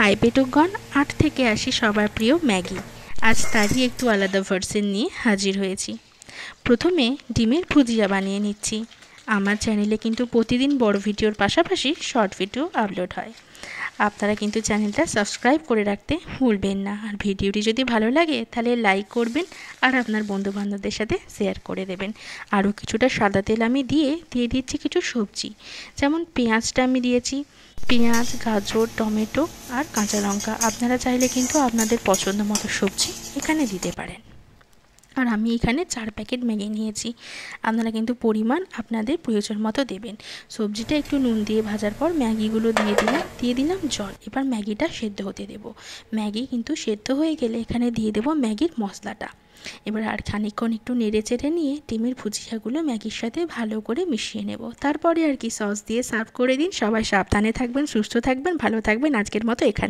High পেটুকগণ, ৮ থেকে ৮০ সবার প্রিয় ম্যাগি। আজ তারই একটু আলাদা ভার্সন নিয়ে হাজির হয়েছি। প্রথমে ডিমের ভুজিয়া বানিয়ে নিচ্ছি। আমার চ্যানেলে কিন্তু প্রতিদিন বড় ভিডিওর পাশাপাশি শর্ট ভিডিও আপলোড হয়। আপনারা কিন্তু চ্যানেলটা সাবস্ক্রাইব করে রাখতে ভুলবেন না। আর ভিডিওটি যদি ভালো লাগে তাহলে লাইক করবেন আর আপনার বন্ধুবান্ধবদের সাথে শেয়ার করে দেবেন। আরও কিছুটা সাদা তেল আমি দিয়ে দিচ্ছি কিছু সবজি, যেমন পেঁয়াজটা আমি দিয়েছি। পেঁয়াজ, গাজর, টমেটো আর কাঁচা লঙ্কা। আপনারা চাইলে কিন্তু আপনাদের পছন্দ মতো সবজি এখানে দিতে পারেন। আর আমি এখানে 4 প্যাকেট ম্যাগি নিয়েছি। আপনারা কিন্তু পরিমাণ আপনাদের প্রয়োজন মতো দেবেন। সবজিটা একটু নুন দিয়ে ভাজার পর ম্যাগিগুলো দিয়ে দিলাম জল। এবার ম্যাগিটা সেদ্ধ হতে দেব। ম্যাগি কিন্তু সেদ্ধ হয়ে গেলে এখানে দিয়ে দেব ম্যাগির মশলাটা। এবার আর খানিকক্ষণ একটু নেড়ে চেড়ে নিয়ে ডিমের ভুজিয়াগুলো ম্যাগির সাথে ভালো করে মিশিয়ে নেব। তারপরে আর কি সস দিয়ে সার্ভ করে দিন। সবাই সাবধানে থাকবেন, সুস্থ থাকবেন, ভালো থাকবেন। আজকের মতো এখানে।